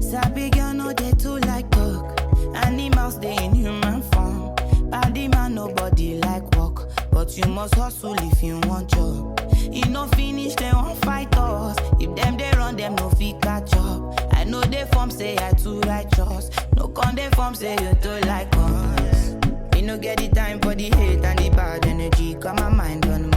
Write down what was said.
Sabi girl no they too like talk. Animals they in human form. Body man nobody like walk, but you must hustle if you want job. You no finish they won't fight us. If them they run them no fit catch up. I know they form say I too righteous. No con they form say you too like us. Me no get the time for the hate and the bad energy. Got my mind on